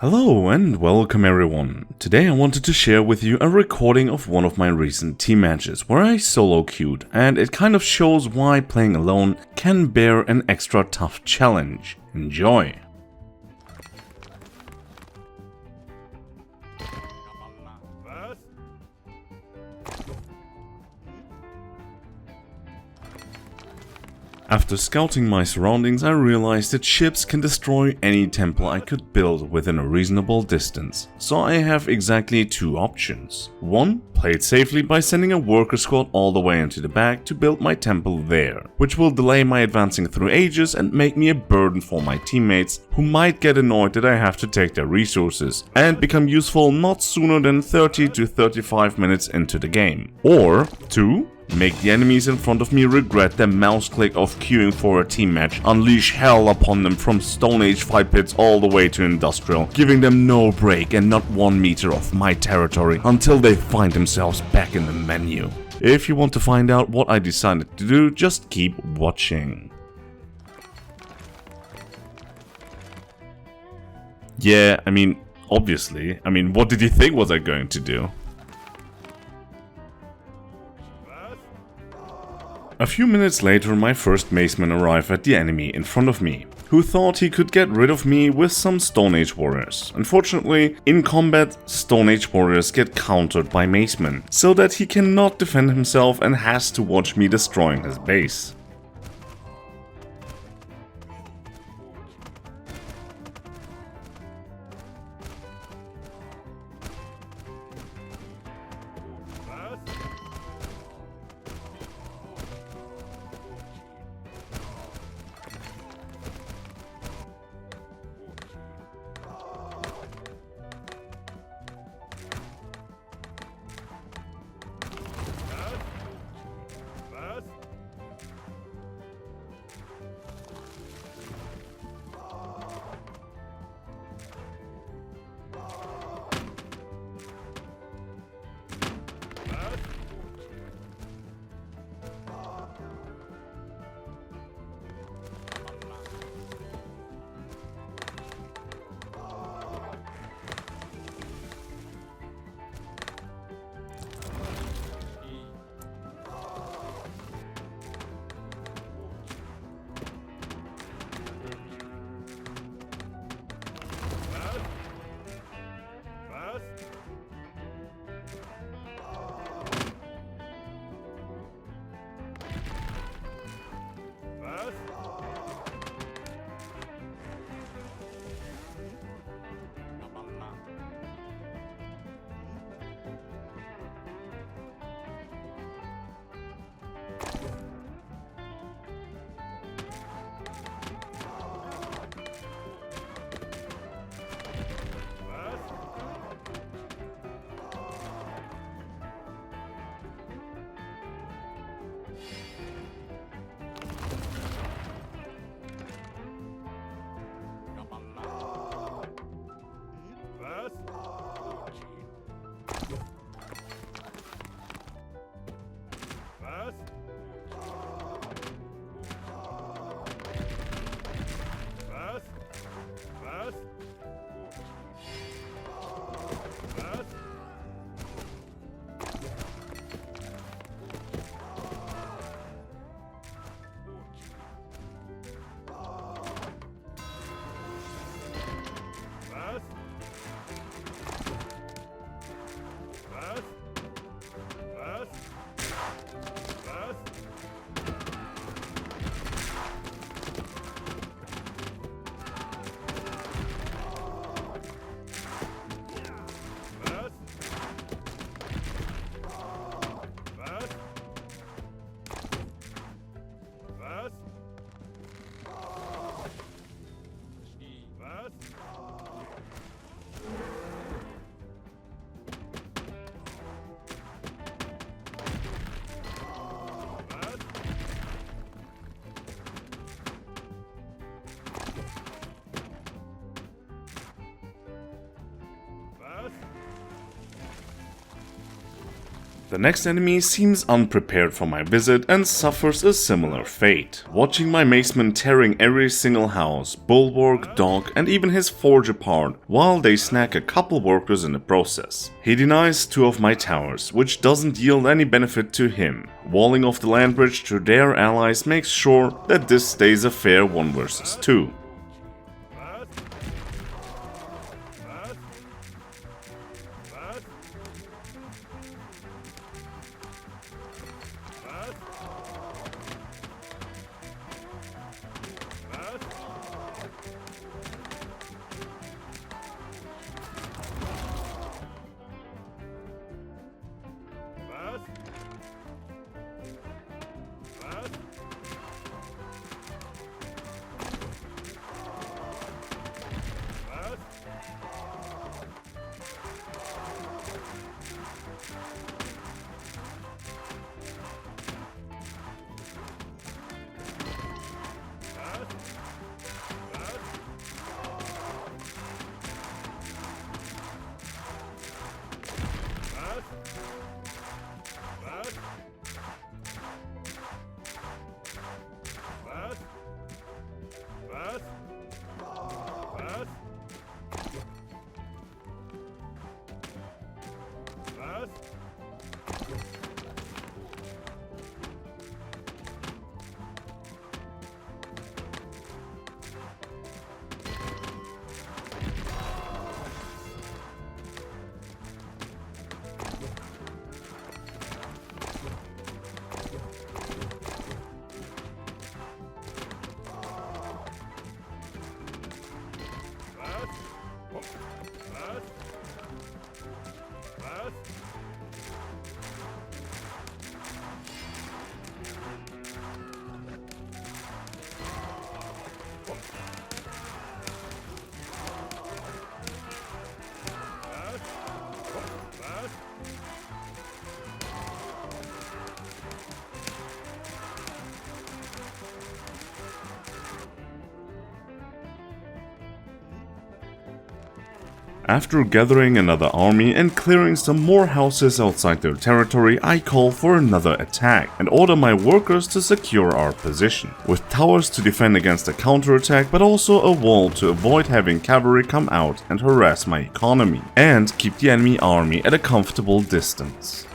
Hello and welcome everyone. Today I wanted to share with you a recording of one of my recent team matches where I solo queued, and it kind of shows why playing alone can bear an extra tough challenge. Enjoy! After scouting my surroundings, I realized that ships can destroy any temple I could build within a reasonable distance, so I have exactly two options. One, play it safely by sending a worker squad all the way into the back to build my temple there, which will delay my advancing through ages and make me a burden for my teammates, who might get annoyed that I have to take their resources, and become useful not sooner than 30 to 35 minutes into the game. Or two, make the enemies in front of me regret their mouse click of queuing for a team match, unleash hell upon them from Stone Age fight pits all the way to Industrial, giving them no break and not 1 meter off my territory until they find themselves back in the menu. If you want to find out what I decided to do, just keep watching. Yeah, obviously. What did you think was I going to do? A few minutes later, my first maceman arrived at the enemy in front of me, who thought he could get rid of me with some Stone Age warriors. Unfortunately, in combat, Stone Age warriors get countered by macemen, so that he cannot defend himself and has to watch me destroying his base. The next enemy seems unprepared for my visit and suffers a similar fate. Watching my macemen tearing every single house, bulwark, dock and even his forge apart, while they snag a couple workers in the process. He denies 2 of my towers, which doesn't yield any benefit to him. Walling off the land bridge to their allies makes sure that this stays a fair 1 versus 2. After gathering another army and clearing some more houses outside their territory, I call for another attack and order my workers to secure our position, with towers to defend against a counterattack, but also a wall to avoid having cavalry come out and harass my economy, and keep the enemy army at a comfortable distance.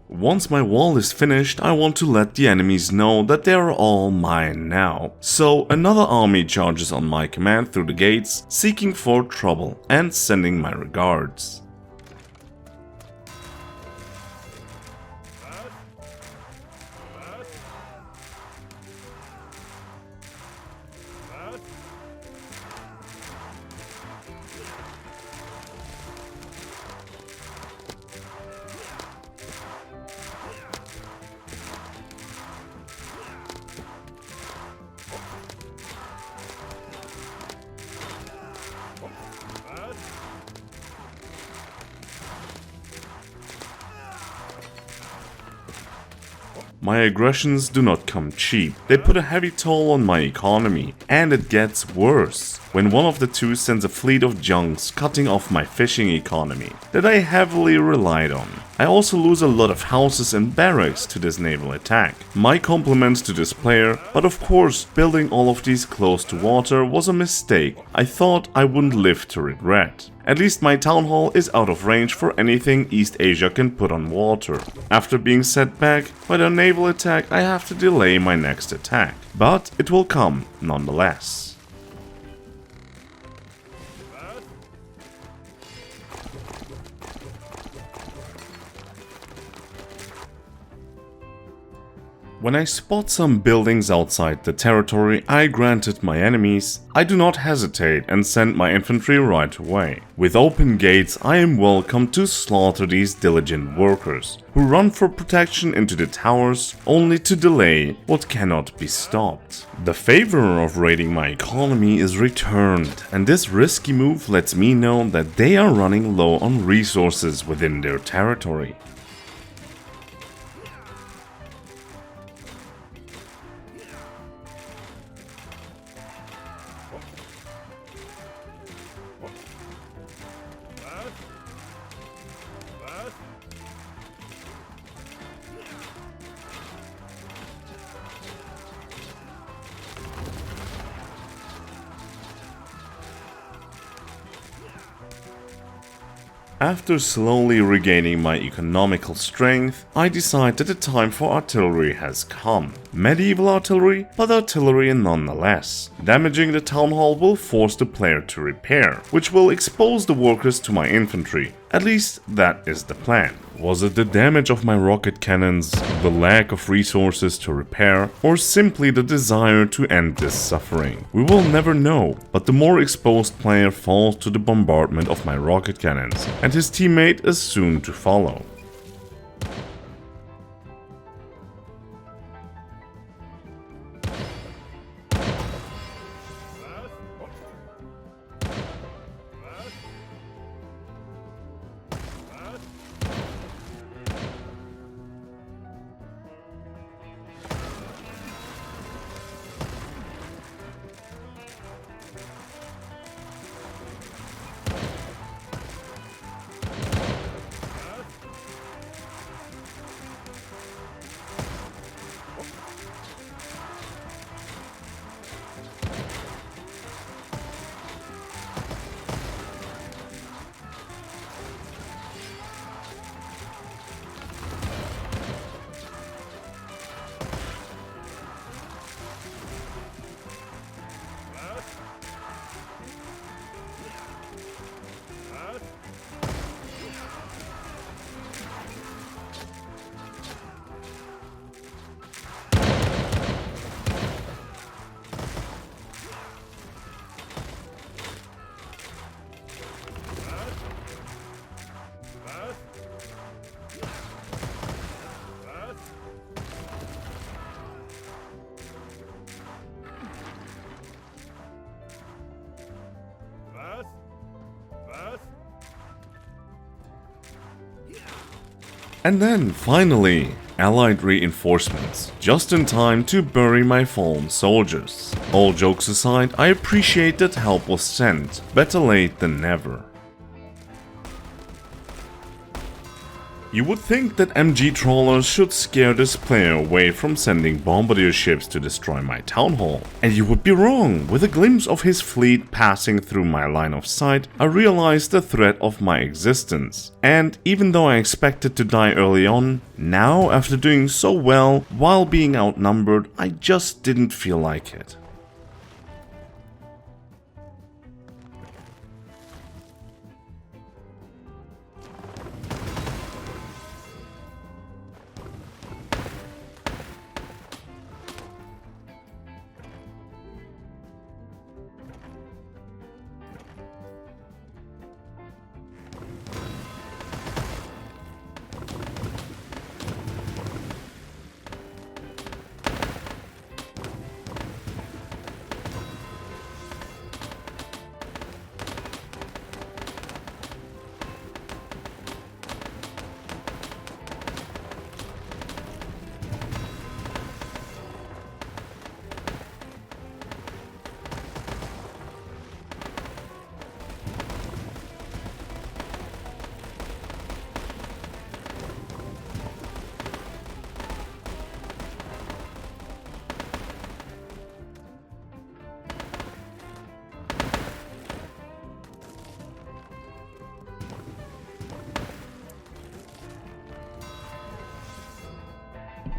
Once my wall is finished, I want to let the enemies know that they are all mine now. So another army charges on my command through the gates, seeking for trouble and sending my regards. My aggressions do not come cheap. They put a heavy toll on my economy, and it gets worse when one of the two sends a fleet of junks cutting off my fishing economy that I heavily relied on. I also lose a lot of houses and barracks to this naval attack. My compliments to this player, but of course building all of these close to water was a mistake I thought I wouldn't live to regret. At least my town hall is out of range for anything East Asia can put on water. After being set back by their naval attack, I have to delay my next attack. But it will come nonetheless. When I spot some buildings outside the territory I granted my enemies, I do not hesitate and send my infantry right away. With open gates, I am welcome to slaughter these diligent workers, who run for protection into the towers only to delay what cannot be stopped. The favor of raiding my economy is returned, and this risky move lets me know that they are running low on resources within their territory. After slowly regaining my economical strength, I decide that the time for artillery has come. Medieval artillery, but artillery nonetheless. Damaging the town hall will force the player to repair, which will expose the workers to my infantry. At least that is the plan. Was it the damage of my rocket cannons, the lack of resources to repair, or simply the desire to end this suffering? We will never know, but the more exposed player falls to the bombardment of my rocket cannons, and his teammate is soon to follow. And then, finally, Allied reinforcements, just in time to bury my fallen soldiers. All jokes aside, I appreciate that help was sent, better late than never. You would think that MG trawlers should scare this player away from sending bombardier ships to destroy my town hall. And you would be wrong. With a glimpse of his fleet passing through my line of sight, I realized the threat of my existence. And even though I expected to die early on, now after doing so well while being outnumbered, I just didn't feel like it.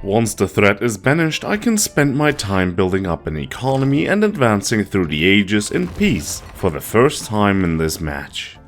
Once the threat is banished, I can spend my time building up an economy and advancing through the ages in peace for the first time in this match.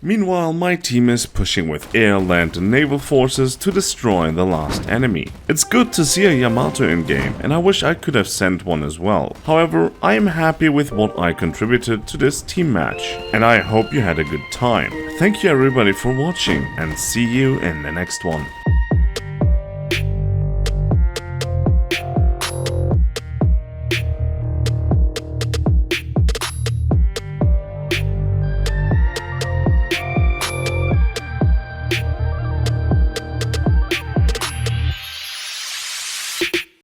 Meanwhile, my team is pushing with air, land and naval forces to destroy the last enemy. It's good to see a Yamato in game, and I wish I could have sent one as well. However, I am happy with what I contributed to this team match, and I hope you had a good time. Thank you everybody for watching, and see you in the next one.